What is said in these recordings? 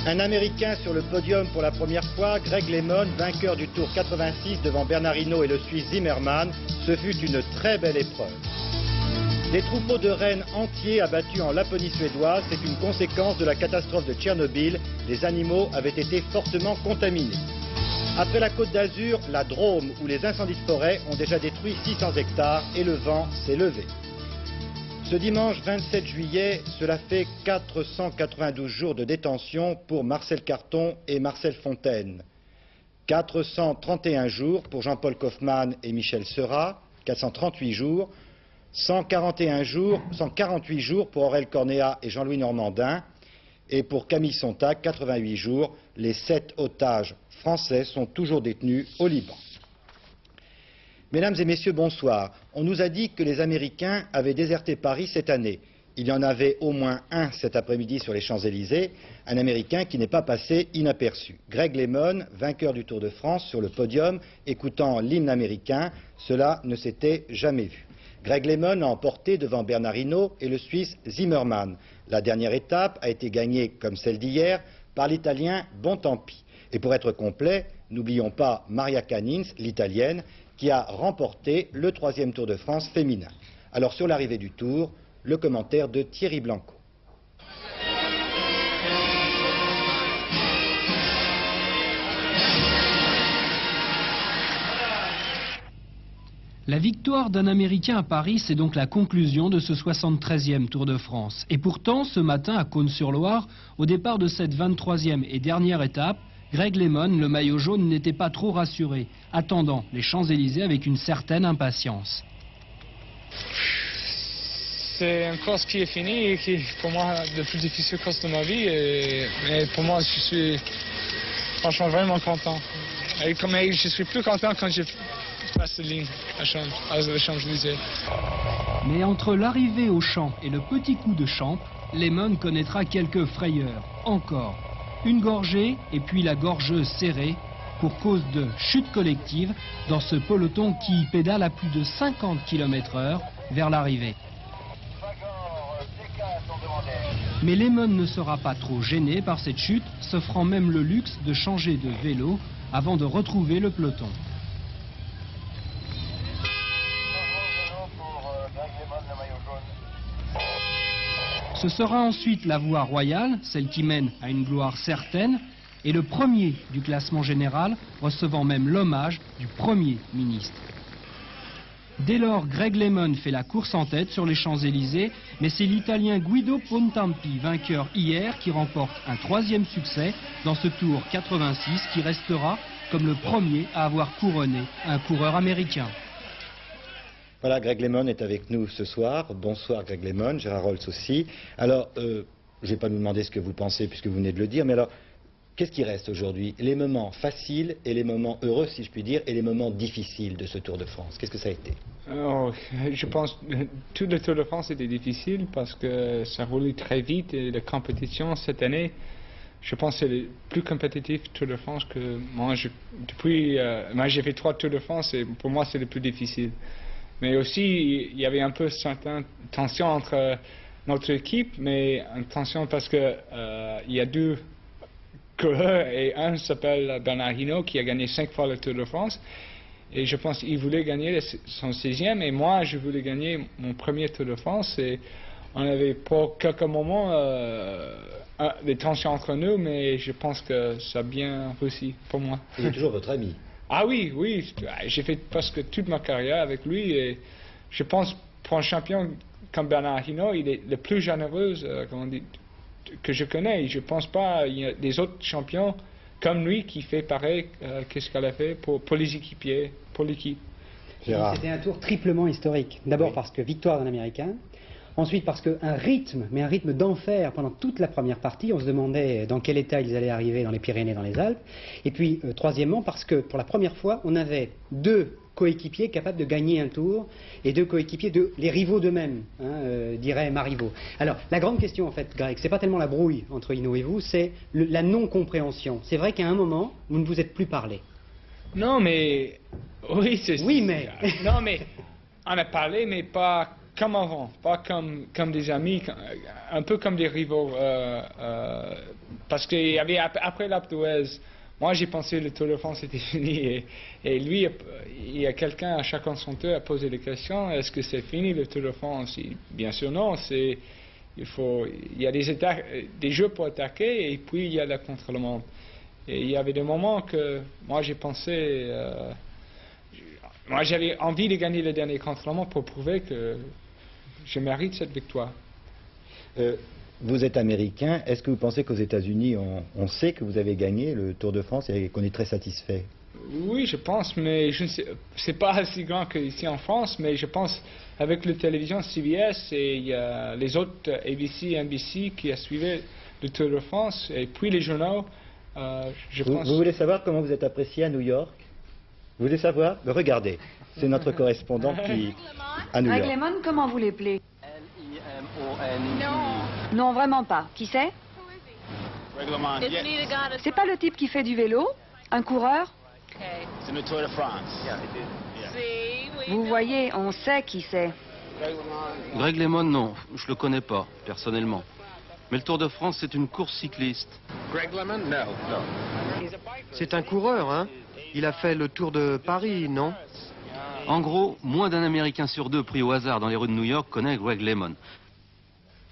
Un Américain sur le podium pour la première fois, Greg LeMond, vainqueur du Tour 86 devant Bernard Hinault et le Suisse Zimmermann. Ce fut une très belle épreuve. Des troupeaux de rennes entiers abattus en Laponie suédoise, c'est une conséquence de la catastrophe de Tchernobyl. Les animaux avaient été fortement contaminés. Après la Côte d'Azur, la Drôme, où les incendies de forêt ont déjà détruit 600 hectares et le vent s'est levé. Ce dimanche 27 juillet, cela fait 492 jours de détention pour Marcel Carton et Marcel Fontaine. 431 jours pour Jean-Paul Kaufmann et Michel Seurat, 438 jours. 148 jours pour Aurel Cornéa et Jean-Louis Normandin. Et pour Camille Sontag, 88 jours. Les 7 otages français sont toujours détenus au Liban. Mesdames et messieurs, bonsoir. On nous a dit que les Américains avaient déserté Paris cette année. Il y en avait au moins un cet après-midi sur les Champs-Élysées, un Américain qui n'est pas passé inaperçu. Greg LeMond, vainqueur du Tour de France sur le podium, écoutant l'hymne américain, cela ne s'était jamais vu. Greg LeMond a emporté devant Bernard Hinault et le Suisse Zimmermann. La dernière étape a été gagnée, comme celle d'hier, par l'Italien Bontempi. Et pour être complet, n'oublions pas Maria Canins, l'Italienne, qui a remporté le 3e Tour de France féminin. Alors sur l'arrivée du Tour, le commentaire de Thierry Blanco. La victoire d'un Américain à Paris, c'est donc la conclusion de ce 73e Tour de France. Et pourtant, ce matin à Cosne-sur-Loire, au départ de cette 23e et dernière étape, Greg LeMond, le maillot jaune, n'était pas trop rassuré, attendant les Champs-Élysées avec une certaine impatience. C'est une course qui est finie et qui est pour moi la plus difficile course de ma vie. Mais pour moi, je suis franchement vraiment content. Et je suis plus content quand je passe la ligne à Champs-Élysées. Mais entre l'arrivée au champ et le petit coup de champ, LeMond connaîtra quelques frayeurs. Encore une gorgée et puis la gorgeuse serrée pour cause de chute collective dans ce peloton qui pédale à plus de 50 km/h vers l'arrivée. Mais LeMond ne sera pas trop gêné par cette chute, s'offrant même le luxe de changer de vélo avant de retrouver le peloton. Ce sera ensuite la voie royale, celle qui mène à une gloire certaine, et le premier du classement général, recevant même l'hommage du Premier ministre. Dès lors, Greg LeMond fait la course en tête sur les Champs-Élysées, mais c'est l'Italien Guido Bontempi, vainqueur hier, qui remporte un 3e succès dans ce Tour 86, qui restera comme le premier à avoir couronné un coureur américain. Voilà, Greg LeMond est avec nous ce soir. Bonsoir Greg LeMond, Gérard Rolls aussi. Alors, je ne vais pas nous demander ce que vous pensez puisque vous venez de le dire, mais alors, qu'est-ce qui reste aujourd'hui? Les moments faciles et les moments heureux, si je puis dire, et les moments difficiles de ce Tour de France. Qu'est-ce que ça a été? Je pense que tout le Tour de France était difficile parce que ça roulait très vite et la compétition cette année, je pense que c'est le plus compétitif Tour de France que moi. Moi j'ai fait 3 Tours de France et pour moi c'est le plus difficile. Mais aussi, il y avait un peu certaine tension entre notre équipe, mais une tension parce que il y a 2 coureurs et un s'appelle Bernard Hinault qui a gagné 5 fois le Tour de France. Et je pense qu'il voulait gagner son 6e et moi je voulais gagner mon premier Tour de France. Et on avait pour quelques moments des tensions entre nous, mais je pense que ça a bien réussi pour moi. Il est toujours votre ami? Ah oui, j'ai fait presque toute ma carrière avec lui et je pense pour un champion comme Bernard Hinault, il est le plus généreux que je connais. Je ne pense pas qu'il y a des autres champions comme lui qui fait pareil qu'est-ce qu'elle a fait pour les équipiers, pour l'équipe. C'était un tour triplement historique. D'abord parce que victoire d'un Américain. Ensuite parce qu'un rythme, mais un rythme d'enfer pendant toute la première partie. On se demandait dans quel état ils allaient arriver dans les Pyrénées, dans les Alpes. Et puis troisièmement parce que pour la première fois, on avait 2 coéquipiers capables de gagner un tour et 2 coéquipiers, les rivaux d'eux-mêmes, dirait Marivaux. Alors la grande question en fait, Greg, c'est pas tellement la brouille entre Hinault et vous, c'est la non-compréhension. C'est vrai qu'à un moment, vous ne vous êtes plus parlé. Non mais... Oui, Oui mais... Non mais... On a parlé mais pas comme avant, pas comme des amis, un peu comme des rivaux. Parce qu'il y avait, après l'Alpe d'Huez, moi j'ai pensé que le Tour de France était fini. Et lui, il y a quelqu'un à chacun son tour a posé la question, est-ce que c'est fini le Tour de France? Bien sûr non, il y a des jeux pour attaquer et puis il y a la contre-la-montre. Et il y avait des moments que moi j'ai pensé, moi j'avais envie de gagner le dernier contre-la-montre pour prouver que je mérite cette victoire. Vous êtes américain, est-ce que vous pensez qu'aux États-Unis on sait que vous avez gagné le Tour de France et qu'on est très satisfait? Oui, je pense, mais je ne sais, c'est pas aussi grand qu'ici en France, mais je pense avec la télévision CBS et il y a les autres ABC et NBC qui a suivi le Tour de France et puis les journaux. Vous voulez savoir comment vous êtes apprécié à New York? Vous voulez savoir? Regardez, c'est notre correspondant qui à New York. Greg LeMond, comment vous l'appelez? L-E-M-O-N. Non, vraiment pas. Qui c'est? Greg LeMond. C'est pas le type qui fait du vélo? Un coureur? It's in the Tour de France. Vous voyez, on sait qui c'est. Greg LeMond, non, je le connais pas, personnellement. Mais le Tour de France, c'est une course cycliste. Greg LeMond? No. C'est un coureur, hein? Il a fait le Tour de Paris, non? En gros, moins d'un Américain sur deux pris au hasard dans les rues de New York connaît Greg LeMond.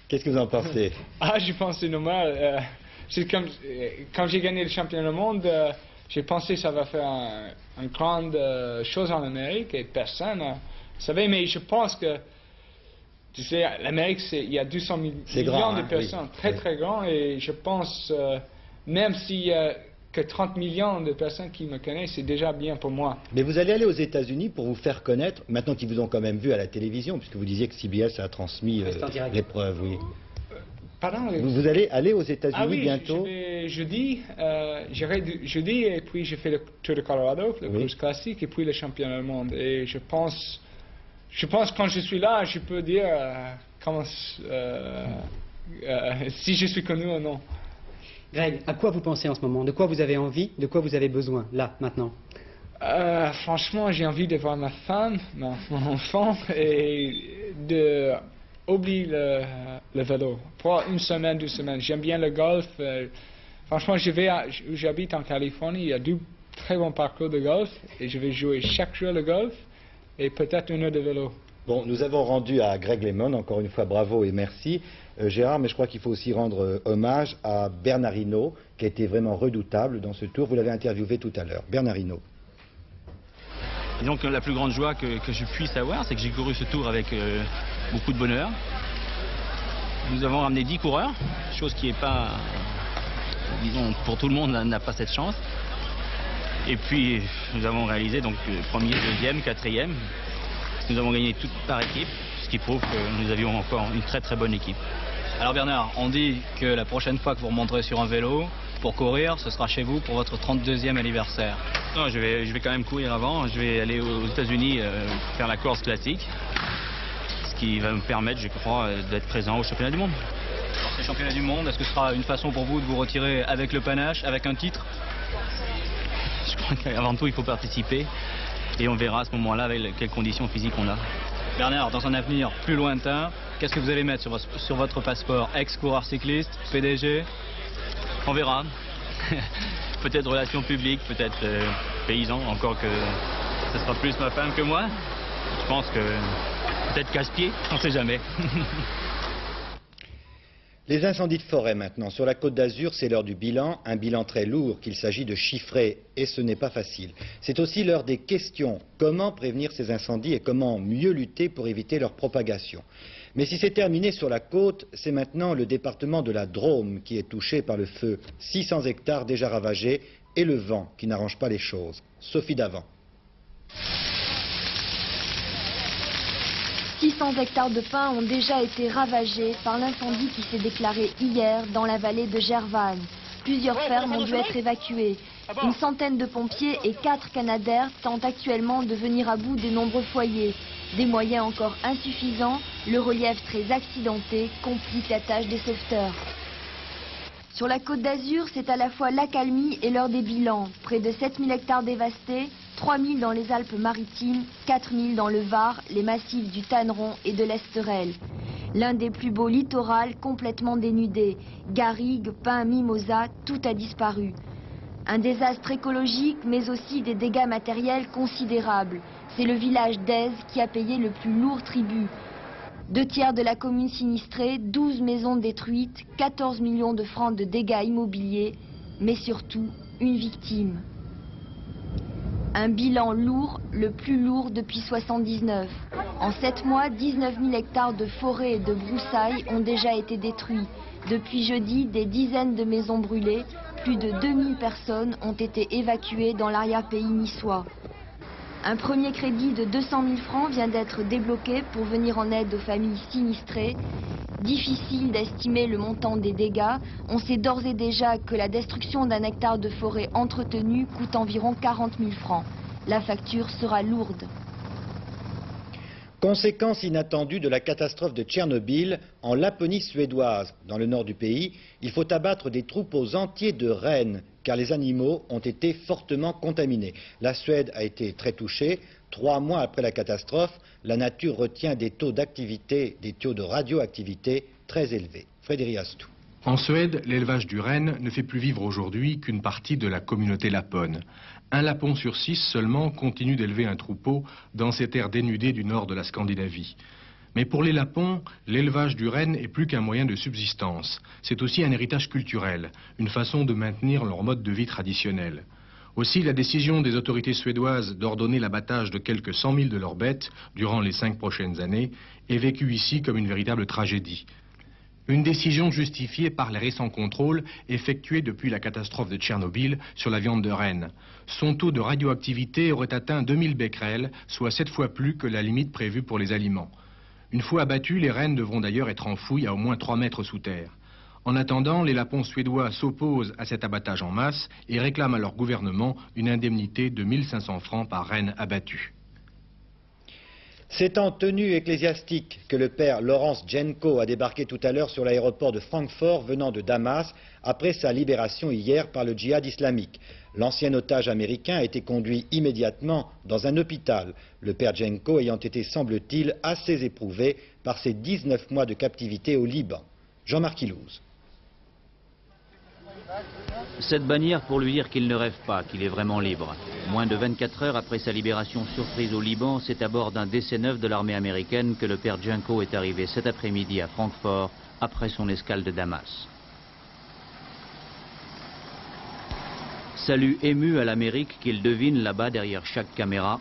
Qu'est-ce que vous en pensez? Je pense que c'est normal. C'est comme, quand j'ai gagné le championnat du monde, j'ai pensé que ça va faire une grande chose en Amérique et personne ne savait, mais je pense que, tu sais, l'Amérique, il y a 200 millions de personnes, oui. très très grand, et je pense, même s'il y a que 30 millions de personnes qui me connaissent, c'est déjà bien pour moi. Mais vous allez aller aux États-Unis pour vous faire connaître, maintenant qu'ils vous ont quand même vu à la télévision, puisque vous disiez que CBS a transmis l'épreuve, oui. Pardon? Vous allez aller aux États-Unis Je bientôt? vais jeudi, j'irai jeudi et puis je fais le Tour de Colorado, le course classique, et puis le championnat du monde. Et je pense quand je suis là, je peux dire si je suis connu ou non. Greg, à quoi vous pensez en ce moment? De quoi vous avez envie? De quoi vous avez besoin, là, maintenant? Franchement, j'ai envie de voir ma femme, mon enfant, et de oublier le vélo. Pour une semaine, 2 semaines. J'aime bien le golf. Franchement, j'habite en Californie. Il y a 2 très bons parcours de golf. Et je vais jouer chaque jour le golf et peut-être 1 heure de vélo. Bon, nous avons rendu à Greg LeMond, encore une fois, bravo et merci. Gérard, mais je crois qu'il faut aussi rendre hommage à Bernard Hinault, qui a été vraiment redoutable dans ce tour. Vous l'avez interviewé tout à l'heure. Bernard Hinault. Disons que la plus grande joie que je puisse avoir, c'est que j'ai couru ce tour avec beaucoup de bonheur. Nous avons ramené 10 coureurs, chose qui n'est pas, disons, pour tout le monde n'a pas cette chance. Et puis nous avons réalisé donc premier, deuxième, quatrième. Nous avons gagné toutes par équipe, ce qui prouve que nous avions encore une très très bonne équipe. Alors Bernard, on dit que la prochaine fois que vous remonterez sur un vélo pour courir, ce sera chez vous pour votre 32e anniversaire. Non, je vais quand même courir avant. Je vais aller aux États-Unis faire la course classique, ce qui va me permettre, je crois, d'être présent au championnat du monde. Alors, ces championnats du monde, est-ce que ce sera une façon pour vous de vous retirer avec le panache, avec un titre? Je crois qu'avant tout, il faut participer et on verra à ce moment-là avec quelles conditions physiques on a. Bernard, dans un avenir plus lointain, qu'est-ce que vous allez mettre sur votre passeport? Ex-coureur cycliste, PDG? On verra. Peut-être relations publiques, peut-être paysan, encore que ce sera plus ma femme que moi. Je pense que peut-être casse-pied, on ne sait jamais. Les incendies de forêt maintenant. Sur la Côte d'Azur, c'est l'heure du bilan, un bilan très lourd qu'il s'agit de chiffrer, et ce n'est pas facile. C'est aussi l'heure des questions. Comment prévenir ces incendies et comment mieux lutter pour éviter leur propagation? Mais si c'est terminé sur la côte, c'est maintenant le département de la Drôme qui est touché par le feu. 600 hectares déjà ravagés et le vent qui n'arrange pas les choses. Sophie Davant. 600 hectares de pins ont déjà été ravagés par l'incendie qui s'est déclaré hier dans la vallée de Gervanne. Plusieurs fermes ont dû être évacuées. Une centaine de pompiers et 4 Canadair tentent actuellement de venir à bout des nombreux foyers. Des moyens encore insuffisants, le relief très accidenté complique la tâche des sauveteurs. Sur la Côte d'Azur, c'est à la fois l'accalmie et l'heure des bilans. Près de 7000 hectares dévastés, 3000 dans les Alpes-Maritimes, 4000 dans le Var, les massifs du Tanneron et de l'Esterel. L'un des plus beaux littoraux complètement dénudé. Garrigues, pins, mimosas, tout a disparu. Un désastre écologique, mais aussi des dégâts matériels considérables. C'est le village d'Aise qui a payé le plus lourd tribut. 2/3 de la commune sinistrée, 12 maisons détruites, 14 millions de francs de dégâts immobiliers, mais surtout une victime. Un bilan lourd, le plus lourd depuis 1979. En 7 mois, 19 000 hectares de forêts et de broussailles ont déjà été détruits. Depuis jeudi, des dizaines de maisons brûlées, plus de 2000 personnes ont été évacuées dans l'arrière-pays niçois. Un premier crédit de 200 000 francs vient d'être débloqué pour venir en aide aux familles sinistrées. Difficile d'estimer le montant des dégâts. On sait d'ores et déjà que la destruction d'un hectare de forêt entretenue coûte environ 40 000 francs. La facture sera lourde. Conséquence inattendue de la catastrophe de Tchernobyl en Laponie suédoise, dans le nord du pays, il faut abattre des troupeaux entiers de rennes, car les animaux ont été fortement contaminés. La Suède a été très touchée. 3 mois après la catastrophe, la nature retient des taux d'activité, des taux de radioactivité très élevés. Frédéric Astou. En Suède, l'élevage du renne ne fait plus vivre aujourd'hui qu'une partie de la communauté lapone. Un lapon sur 6 seulement continue d'élever un troupeau dans ces terres dénudées du nord de la Scandinavie. Mais pour les lapons, l'élevage du renne est plus qu'un moyen de subsistance. C'est aussi un héritage culturel, une façon de maintenir leur mode de vie traditionnel. Aussi, la décision des autorités suédoises d'ordonner l'abattage de quelques 100 000 de leurs bêtes durant les 5 prochaines années est vécue ici comme une véritable tragédie. Une décision justifiée par les récents contrôles effectués depuis la catastrophe de Tchernobyl sur la viande de renne. Son taux de radioactivité aurait atteint 2000 becquerels, soit 7 fois plus que la limite prévue pour les aliments. Une fois abattus, les rennes devront d'ailleurs être enfouies à au moins 3 mètres sous terre. En attendant, les lapons suédois s'opposent à cet abattage en masse et réclament à leur gouvernement une indemnité de 1500 francs par renne abattu. C'est en tenue ecclésiastique que le père Laurence Jenko a débarqué tout à l'heure sur l'aéroport de Francfort venant de Damas après sa libération hier par le djihad islamique. L'ancien otage américain a été conduit immédiatement dans un hôpital, le père Jenko ayant été, semble-t-il, assez éprouvé par ses 19 mois de captivité au Liban. Jean-Marc Ilouz. Cette bannière pour lui dire qu'il ne rêve pas, qu'il est vraiment libre. Moins de 24 heures après sa libération surprise au Liban, c'est à bord d'un DC-9 de l'armée américaine que le père Jenko est arrivé cet après-midi à Francfort, après son escale de Damas. Salut ému à l'Amérique qu'il devine là-bas derrière chaque caméra.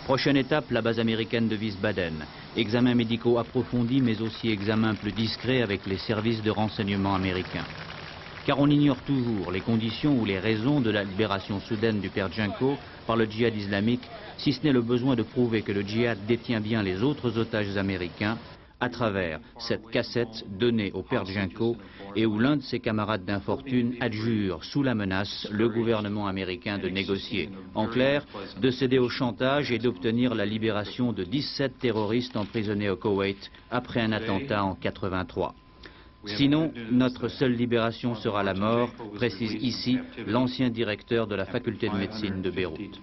Prochaine étape, la base américaine de Wiesbaden. Examens médicaux approfondis, mais aussi examens plus discrets avec les services de renseignement américains. Car on ignore toujours les conditions ou les raisons de la libération soudaine du père Jenko par le djihad islamique, si ce n'est le besoin de prouver que le djihad détient bien les autres otages américains, à travers cette cassette donnée au père Jenko et où l'un de ses camarades d'infortune adjure sous la menace le gouvernement américain de négocier. En clair, de céder au chantage et d'obtenir la libération de 17 terroristes emprisonnés au Koweït après un attentat en 1983. Sinon, notre seule libération sera la mort, précise ici l'ancien directeur de la faculté de médecine de Beyrouth.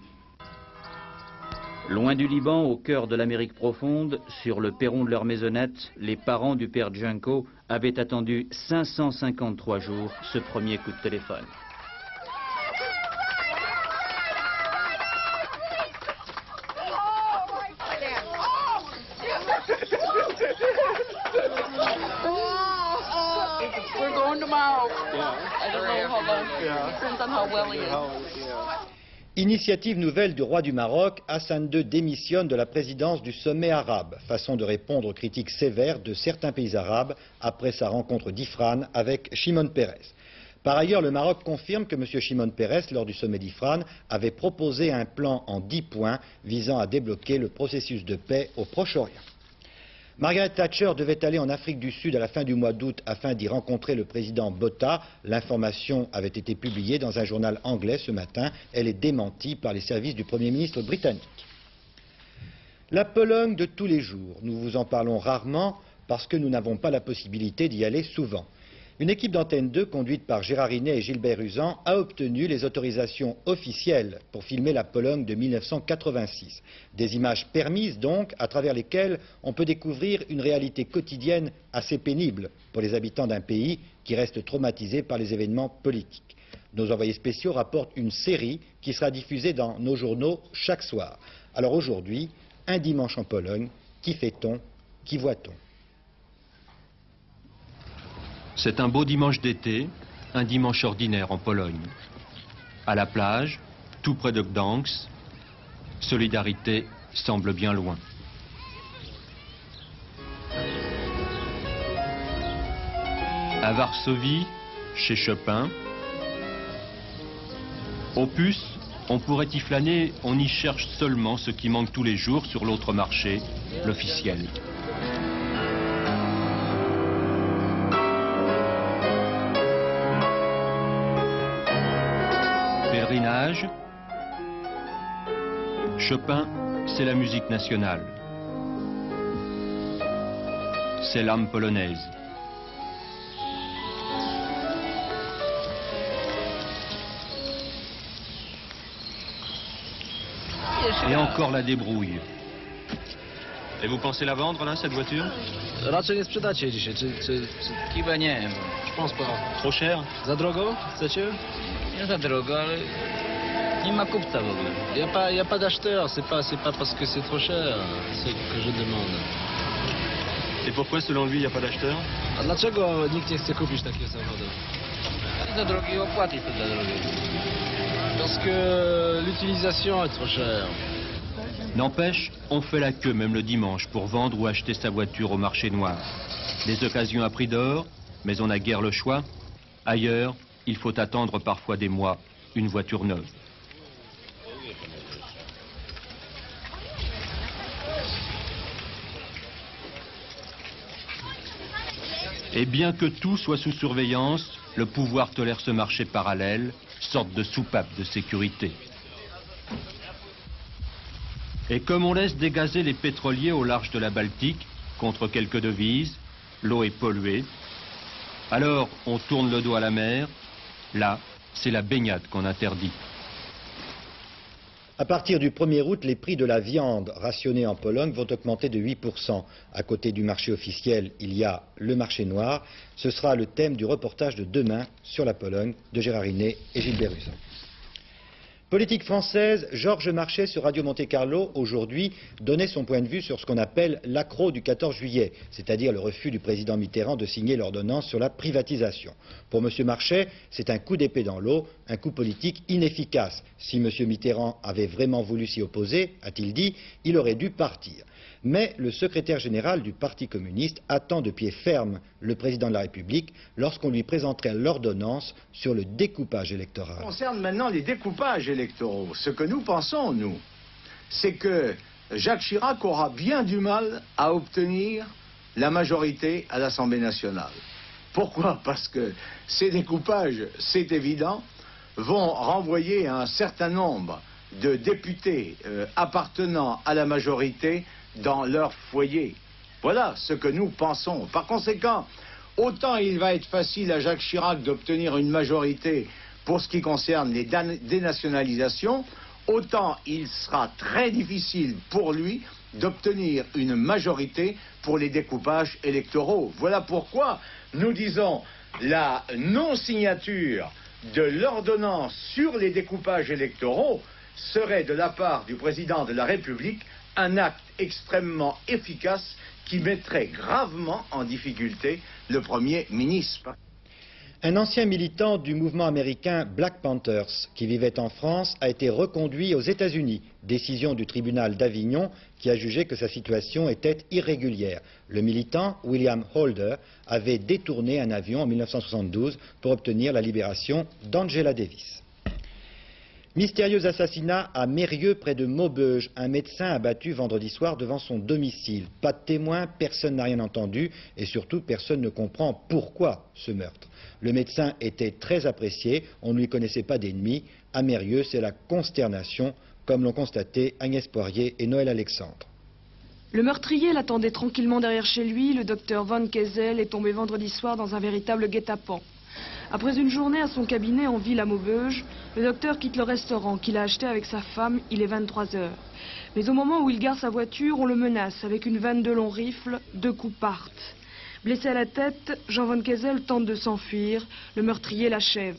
Loin du Liban, au cœur de l'Amérique profonde, sur le perron de leur maisonnette, les parents du père Jenko avaient attendu 553 jours ce premier coup de téléphone. We're going tomorrow. I don't know how long. Depends on how well he is. Initiative nouvelle du roi du Maroc, Hassan II démissionne de la présidence du sommet arabe, façon de répondre aux critiques sévères de certains pays arabes après sa rencontre d'Ifrane avec Shimon Peres. Par ailleurs, le Maroc confirme que M. Shimon Peres, lors du sommet d'Ifrane, avait proposé un plan en 10 points visant à débloquer le processus de paix au Proche-Orient. Margaret Thatcher devait aller en Afrique du Sud à la fin du mois d'août afin d'y rencontrer le président Botha. L'information avait été publiée dans un journal anglais ce matin. Elle est démentie par les services du Premier ministre britannique. La Pologne de tous les jours. Nous vous en parlons rarement parce que nous n'avons pas la possibilité d'y aller souvent. Une équipe d'Antenne 2, conduite par Gérard Rinet et Gilbert Uzan, a obtenu les autorisations officielles pour filmer la Pologne de 1986. Des images permises donc, à travers lesquelles on peut découvrir une réalité quotidienne assez pénible pour les habitants d'un pays qui reste traumatisé par les événements politiques. Nos envoyés spéciaux rapportent une série qui sera diffusée dans nos journaux chaque soir. Alors aujourd'hui, un dimanche en Pologne, qui fait-on, qui voit-on? C'est un beau dimanche d'été, un dimanche ordinaire en Pologne. À la plage, tout près de Gdańsk, Solidarité semble bien loin. À Varsovie, chez Chopin, Opus, on pourrait y flâner, on y cherche seulement ce qui manque tous les jours sur l'autre marché, l'officiel. Pèlerinage, Chopin, c'est la musique nationale. C'est l'âme polonaise. Et encore la débrouille. Et vous pensez la vendre là, cette voiture? Raczej nie sprzedacie dzisiaj, czy... Chyba nie, Je pense pas. trop cher. Za drogo? Chcecie? Nie za drogo, ale nie ma kupca w ogóle. Y a pas d'acheteur, c'est pas parce que c'est trop cher, c'est que je demande. Et pourquoi, selon lui, il n'y a pas d'acheteur? A dlaczego nikt nie chce kupić takiego samochodu? Za drogi opłaty to dla drogi. Parce que l'utilisation est trop chère. N'empêche, on fait la queue même le dimanche pour vendre ou acheter sa voiture au marché noir. Des occasions à prix d'or, mais on n'a guère le choix. Ailleurs, il faut attendre parfois des mois une voiture neuve. Et bien que tout soit sous surveillance, le pouvoir tolère ce marché parallèle, sorte de soupape de sécurité. Et comme on laisse dégazer les pétroliers au large de la Baltique, contre quelques devises, l'eau est polluée, alors on tourne le dos à la mer. Là, c'est la baignade qu'on interdit. À partir du 1er août, les prix de la viande rationnée en Pologne vont augmenter de 8%. À côté du marché officiel, il y a le marché noir. Ce sera le thème du reportage de demain sur la Pologne de Gérard Rinet et Gilbert Uzan. Politique française, Georges Marchais sur Radio Monte-Carlo, aujourd'hui, donnait son point de vue sur ce qu'on appelle l'accroc du 14 juillet, c'est-à-dire le refus du président Mitterrand de signer l'ordonnance sur la privatisation. Pour M. Marchais, c'est un coup d'épée dans l'eau, un coup politique inefficace. Si M. Mitterrand avait vraiment voulu s'y opposer, a-t-il dit, il aurait dû partir. Mais le secrétaire général du Parti communiste attend de pied ferme le président de la République lorsqu'on lui présenterait l'ordonnance sur le découpage électoral. Concerne maintenant les découpages électoraux. Ce que nous pensons, nous, c'est que Jacques Chirac aura bien du mal à obtenir la majorité à l'Assemblée nationale. Pourquoi? Parce que ces découpages, c'est évident, vont renvoyer un certain nombre de députés appartenant à la majorité dans leur foyer. Voilà ce que nous pensons. Par conséquent, autant il va être facile à Jacques Chirac d'obtenir une majorité pour ce qui concerne les dénationalisations, autant il sera très difficile pour lui d'obtenir une majorité pour les découpages électoraux. Voilà pourquoi nous disons la non-signature de l'ordonnance sur les découpages électoraux serait de la part du président de la République un acte extrêmement efficace qui mettrait gravement en difficulté le Premier ministre. Un ancien militant du mouvement américain Black Panthers, qui vivait en France, a été reconduit aux États-Unis. Décision du tribunal d'Avignon qui a jugé que sa situation était irrégulière. Le militant, William Holder, avait détourné un avion en 1972 pour obtenir la libération d'Angela Davis. Mystérieux assassinat à Mérieux, près de Maubeuge. Un médecin abattu vendredi soir devant son domicile. Pas de témoins, personne n'a rien entendu et surtout personne ne comprend pourquoi ce meurtre. Le médecin était très apprécié, on ne lui connaissait pas d'ennemis. À Mérieux, c'est la consternation, comme l'ont constaté Agnès Poirier et Noël Alexandre. Le meurtrier l'attendait tranquillement derrière chez lui. Le docteur Van Kessel est tombé vendredi soir dans un véritable guet-apens. Après une journée à son cabinet en ville à Maubeuge, le docteur quitte le restaurant qu'il a acheté avec sa femme. Il est 23 h. Mais au moment où il gare sa voiture, on le menace avec une 22 long rifle. 2 coups partent. Blessé à la tête, Jean Van Kessel tente de s'enfuir. Le meurtrier l'achève.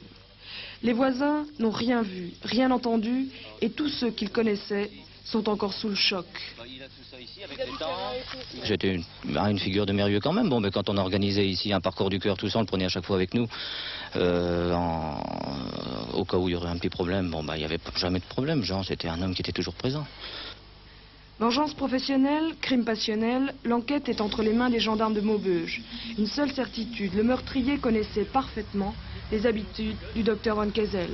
Les voisins n'ont rien vu, rien entendu, et tous ceux qu'il connaissait sont encore sous le choc. J'étais une figure de merveilleux quand même. Bon, mais quand on organisait ici un parcours du cœur, tout ça, on le prenait à chaque fois avec nous. Au cas où il y aurait un petit problème, bon, il n'y avait jamais de problème. Jean, c'était un homme qui était toujours présent. Vengeance professionnelle, crime passionnel, l'enquête est entre les mains des gendarmes de Maubeuge. Une seule certitude, le meurtrier connaissait parfaitement les habitudes du docteur Van Kessel.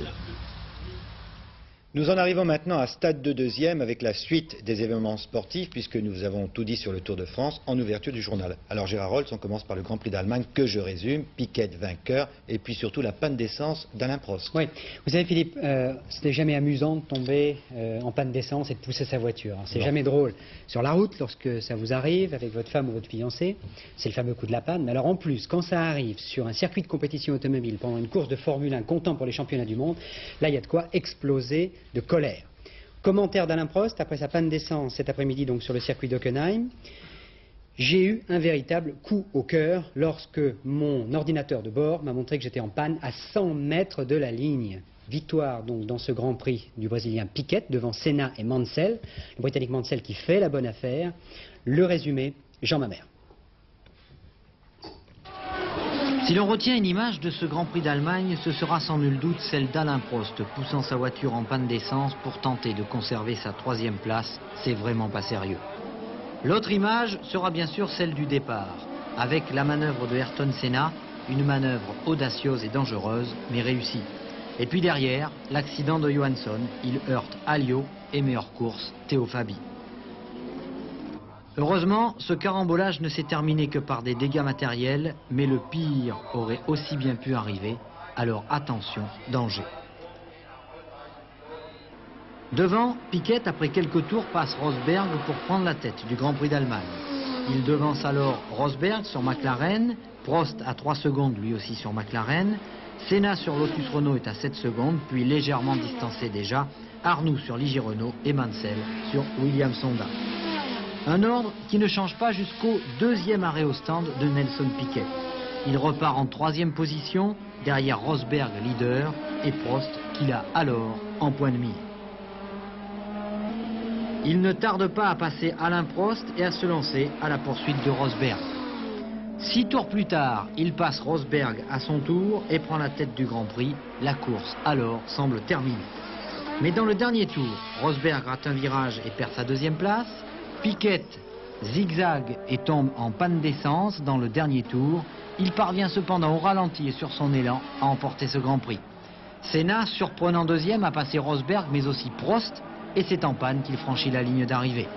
Nous en arrivons maintenant à Stade de deuxième avec la suite des événements sportifs puisque nous avons tout dit sur le Tour de France en ouverture du journal. Alors Gérard Rolls, on commence par le Grand Prix d'Allemagne que je résume, Piquet vainqueur et puis surtout la panne d'essence d'Alain Prost. Oui, vous savez Philippe, c'était jamais amusant de tomber en panne d'essence et de pousser sa voiture. C'est jamais drôle sur la route lorsque ça vous arrive avec votre femme ou votre fiancé, c'est le fameux coup de la panne. Mais alors en plus, quand ça arrive sur un circuit de compétition automobile pendant une course de Formule 1 comptant pour les championnats du monde, là il y a de quoi exploser de colère. Commentaire d'Alain Prost après sa panne d'essence cet après-midi donc sur le circuit d'Hockenheim. J'ai eu un véritable coup au cœur lorsque mon ordinateur de bord m'a montré que j'étais en panne à 100 mètres de la ligne. Victoire donc dans ce Grand Prix du Brésilien Piquet devant Senna et Mansell. Le Britannique Mansell qui fait la bonne affaire. Le résumé, Jean Mamère. Si l'on retient une image de ce Grand Prix d'Allemagne, ce sera sans nul doute celle d'Alain Prost poussant sa voiture en panne d'essence pour tenter de conserver sa 3e place. C'est vraiment pas sérieux. L'autre image sera bien sûr celle du départ, avec la manœuvre de Ayrton Senna, une manœuvre audacieuse et dangereuse, mais réussie. Et puis derrière, l'accident de Johansson, il heurte Alliot et meilleure course, Théo Fabi. Heureusement, ce carambolage ne s'est terminé que par des dégâts matériels, mais le pire aurait aussi bien pu arriver, alors attention, danger. Devant, Piquet, après quelques tours, passe Rosberg pour prendre la tête du Grand Prix d'Allemagne. Il devance alors Rosberg sur McLaren, Prost à 3 secondes lui aussi sur McLaren, Senna sur Lotus Renault est à 7 secondes, puis légèrement distancé déjà, Arnoux sur Ligier Renault et Mansell sur Williams Honda. Un ordre qui ne change pas jusqu'au 2e arrêt au stand de Nelson Piquet. Il repart en 3e position, derrière Rosberg leader et Prost qui l'a alors en point de mire. Il ne tarde pas à passer Alain Prost et à se lancer à la poursuite de Rosberg. 6 tours plus tard, il passe Rosberg à son tour et prend la tête du Grand Prix. La course alors semble terminée. Mais dans le dernier tour, Rosberg rate un virage et perd sa 2e place. Piquet zigzague et tombe en panne d'essence dans le dernier tour. Il parvient cependant au ralenti et sur son élan à emporter ce Grand Prix. Senna, surprenant 2e, a passé Rosberg mais aussi Prost et c'est en panne qu'il franchit la ligne d'arrivée.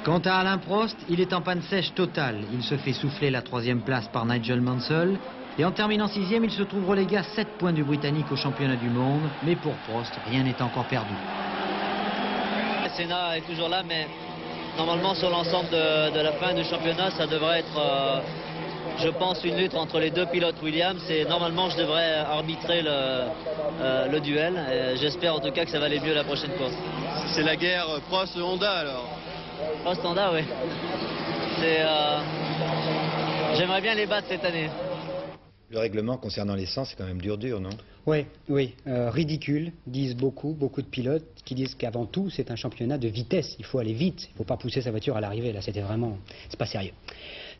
Quant à Alain Prost, il est en panne sèche totale. Il se fait souffler la 3e place par Nigel Mansell et en terminant 6e, il se trouve relégué à 7 points du Britannique au championnat du monde. Mais pour Prost, rien n'est encore perdu. Senna est toujours là, mais normalement, sur l'ensemble de la fin du championnat, ça devrait être, je pense, une lutte entre les 2 pilotes Williams. Et normalement, je devrais arbitrer le duel. J'espère en tout cas que ça va aller mieux la prochaine course. C'est la guerre Prost-Honda alors? Prost-Honda, oui. J'aimerais bien les battre cette année. Le règlement concernant l'essence, c'est quand même dur, non? Oui, ridicule, disent beaucoup de pilotes qui disent qu'avant tout, c'est un championnat de vitesse. Il faut aller vite, il ne faut pas pousser sa voiture à l'arrivée. Là, c'était vraiment, c'est pas sérieux.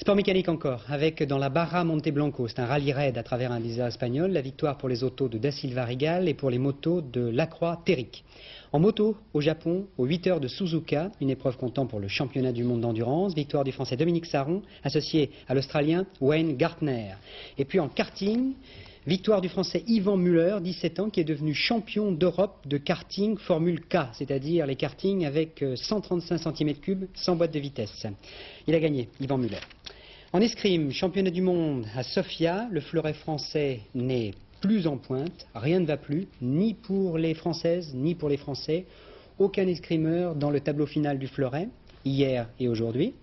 Sport mécanique encore, avec dans la Barra Monte Blanco, c'est un rallye raid à travers un désert espagnol, la victoire pour les autos de Da Silva Rigal et pour les motos de Lacroix Terric. En moto, au Japon, aux 8 heures de Suzuka, une épreuve comptant pour le championnat du monde d'endurance, victoire du Français Dominique Sarron, associé à l'Australien Wayne Gartner. Et puis en karting, victoire du Français Yvan Muller, 17 ans, qui est devenu champion d'Europe de karting Formule K, c'est-à-dire les kartings avec 135 cm3 sans boîte de vitesse. Il a gagné, Yvan Muller. En escrime, championnat du monde à Sofia, le fleuret français n'est plus en pointe, rien ne va plus, ni pour les Françaises, ni pour les Français. Aucun escrimeur dans le tableau final du fleuret. hier et aujourd'hui.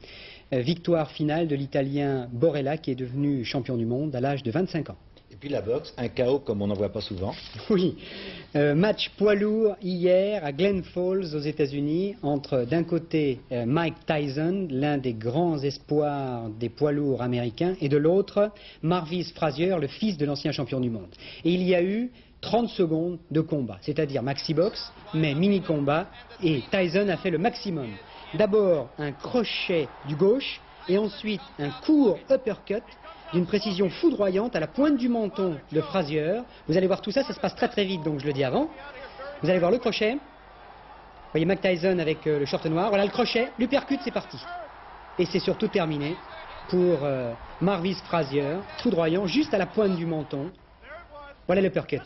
Victoire finale de l'Italien Borella qui est devenu champion du monde à l'âge de 25 ans. Et puis la boxe, un chaos comme on n'en voit pas souvent. Oui, match poids lourd hier à Glen Falls aux États-Unis entre d'un côté Mike Tyson, l'un des grands espoirs des poids lourds américains, et de l'autre Marvis Frazier, le fils de l'ancien champion du monde. Et il y a eu 30 secondes de combat, c'est-à-dire maxi-box, mais mini-combat, et Tyson a fait le maximum. D'abord un crochet du gauche, et ensuite un court uppercut, d'une précision foudroyante à la pointe du menton de Frazier. Vous allez voir tout ça, ça se passe très très vite, donc je le dis avant. Vous allez voir le crochet. Vous voyez Mike Tyson avec le short noir. Voilà le crochet, l'uppercut, c'est parti. Et c'est surtout terminé pour Marvis Frazier, foudroyant juste à la pointe du menton. Voilà l'uppercut.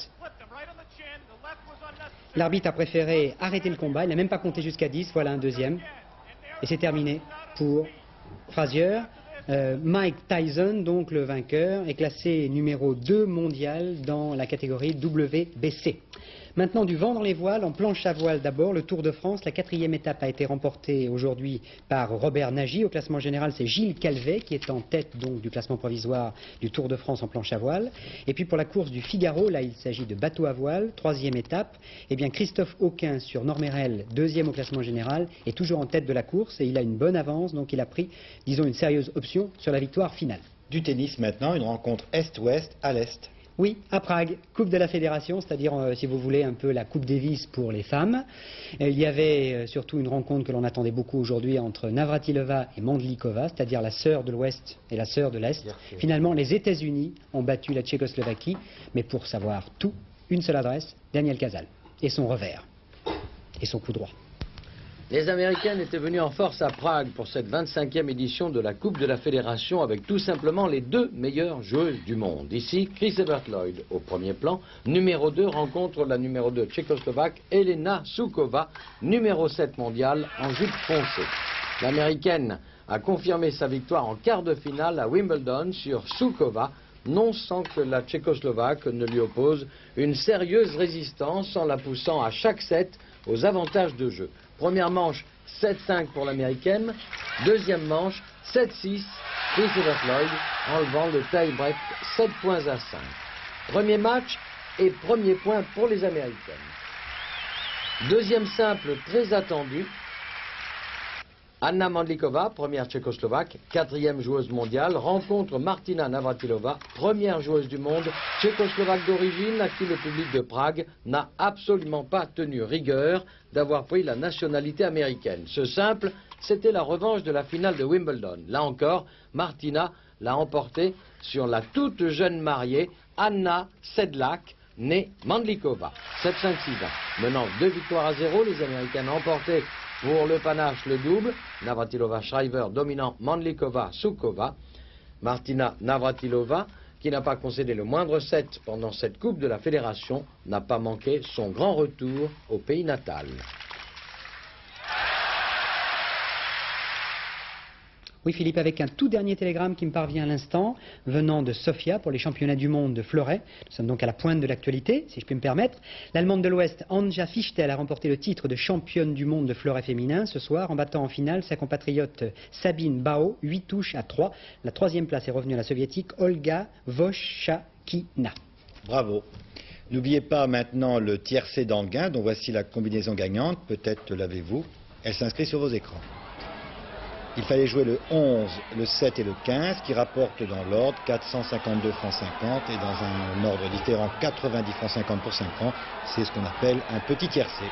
L'arbitre a préféré arrêter le combat, il n'a même pas compté jusqu'à 10, voilà un deuxième. Et c'est terminé pour Frazier. Mike Tyson, donc le vainqueur, est classé numéro 2 mondial dans la catégorie WBC. Maintenant, du vent dans les voiles, en planche à voile d'abord, le Tour de France. La 4e étape a été remportée aujourd'hui par Robert Nagy. Au classement général, c'est Gilles Calvet qui est en tête donc du classement provisoire du Tour de France en planche à voile. Et puis pour la course du Figaro, là il s'agit de bateau à voile, 3e étape. Eh bien Christophe Auquin sur Normérel, 2e au classement général, est toujours en tête de la course et il a une bonne avance, donc il a pris, disons, une sérieuse option sur la victoire finale. Du tennis maintenant, une rencontre Est-Ouest à l'Est. Oui, à Prague, Coupe de la Fédération, c'est-à-dire, si vous voulez, un peu la Coupe Davis pour les femmes. Il y avait surtout une rencontre que l'on attendait beaucoup aujourd'hui entre Navratilova et Mandlikova, c'est-à-dire la sœur de l'Ouest et la sœur de l'Est. Finalement, les États-Unis ont battu la Tchécoslovaquie, mais pour savoir tout, une seule adresse, Daniel Casal, et son revers, et son coup droit. Les Américaines étaient venues en force à Prague pour cette 25e édition de la Coupe de la Fédération avec tout simplement les 2 meilleures joueuses du monde. Ici, Chris Evert-Lloyd au premier plan. Numéro 2 rencontre la numéro 2 tchécoslovaque Elena Suková, numéro 7 mondiale en jupe foncée. L'Américaine a confirmé sa victoire en quart de finale à Wimbledon sur Suková, non sans que la Tchécoslovaque ne lui oppose une sérieuse résistance en la poussant à chaque set aux avantages de jeu. Première manche, 7-5 pour l'Américaine. Deuxième manche, 7-6, Chris Evert-Lloyd, enlevant le tie-break 7 points à 5. Premier match et premier point pour les Américaines. Deuxième simple très attendu. Anna Mandlikova, première tchécoslovaque, 4e joueuse mondiale, rencontre Martina Navratilova, première joueuse du monde, tchécoslovaque d'origine, à qui le public de Prague n'a absolument pas tenu rigueur d'avoir pris la nationalité américaine. Ce simple, c'était la revanche de la finale de Wimbledon. Là encore, Martina l'a emporté sur la toute jeune mariée Anna Sedlak, née Mandlikova. 7-5-6-1. Menant 2 victoires à 0, les Américaines ont emporté pour le panache le double. Navratilova-Shriver dominant Mandlikova-Suková. Martina Navratilova, qui n'a pas concédé le moindre set pendant cette Coupe de la Fédération, n'a pas manqué son grand retour au pays natal. Oui Philippe, avec un tout dernier télégramme qui me parvient à l'instant, venant de Sofia pour les championnats du monde de fleuret. Nous sommes donc à la pointe de l'actualité, si je puis me permettre. L'Allemande de l'Ouest, Anja Fichtel, a remporté le titre de championne du monde de fleuret féminin ce soir, en battant en finale sa compatriote Sabine Bao, 8 touches à 3. La 3e place est revenue à la soviétique Olga Voshakina. Bravo. N'oubliez pas maintenant le tiercé d'Anguin, dont voici la combinaison gagnante, peut-être l'avez-vous. Elle s'inscrit sur vos écrans. Il fallait jouer le 11, le 7 et le 15 qui rapportent dans l'ordre 452 francs 50 et dans un ordre différent 90 francs 50 pour 5 ans. C'est ce qu'on appelle un petit tiercé.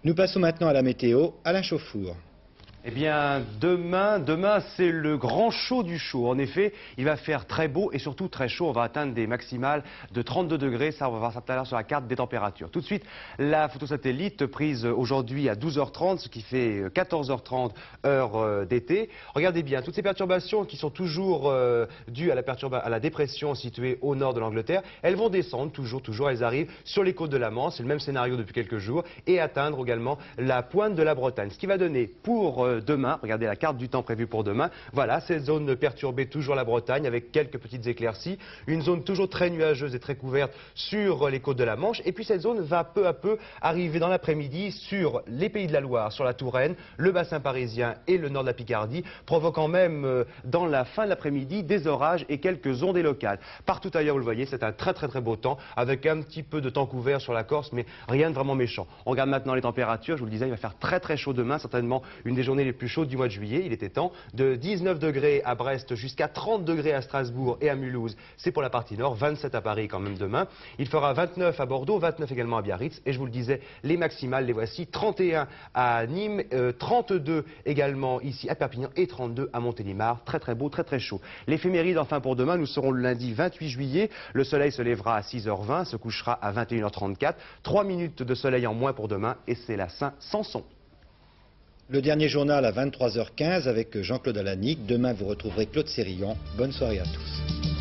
Nous passons maintenant à la météo, Alain Chauffour. Eh bien, demain c'est le grand chaud du chaud. En effet, il va faire très beau et surtout très chaud. On va atteindre des maximales de 32 degrés. Ça, on va voir ça tout à l'heure sur la carte des températures. Tout de suite, la photo satellite prise aujourd'hui à 12h30, ce qui fait 14h30 heure d'été. Regardez bien, toutes ces perturbations qui sont toujours dues à la dépression située au nord de l'Angleterre, elles vont descendre toujours, elles arrivent sur les côtes de la Manche. C'est le même scénario depuis quelques jours et atteindre également la pointe de la Bretagne. Ce qui va donner pour demain. Regardez la carte du temps prévue pour demain. Voilà, cette zone perturbée, toujours la Bretagne, avec quelques petites éclaircies. Une zone toujours très nuageuse et très couverte sur les côtes de la Manche. Et puis cette zone va peu à peu arriver dans l'après-midi sur les Pays de la Loire, sur la Touraine, le bassin parisien et le nord de la Picardie, provoquant même dans la fin de l'après-midi des orages et quelques ondées locales. Partout ailleurs, vous le voyez, c'est un très beau temps, avec un petit peu de temps couvert sur la Corse, mais rien de vraiment méchant. On regarde maintenant les températures. Je vous le disais, il va faire très chaud demain, certainement une des journées les plus chaudes du mois de juillet. Il était temps. De 19 degrés à Brest jusqu'à 30 degrés à Strasbourg et à Mulhouse, c'est pour la partie nord, 27 à Paris quand même demain. Il fera 29 à Bordeaux, 29 également à Biarritz, et je vous le disais, les maximales, les voici, 31 à Nîmes, 32 également ici à Perpignan et 32 à Montélimar. Très beau, très chaud. L'éphéméride enfin pour demain, nous serons le lundi 28 juillet. Le soleil se lèvera à 6h20, se couchera à 21h34. 3 minutes de soleil en moins pour demain, et c'est la Saint-Samson. Le dernier journal à 23h15 avec Jean-Claude Alanic. Demain, vous retrouverez Claude Sérillon. Bonne soirée à tous.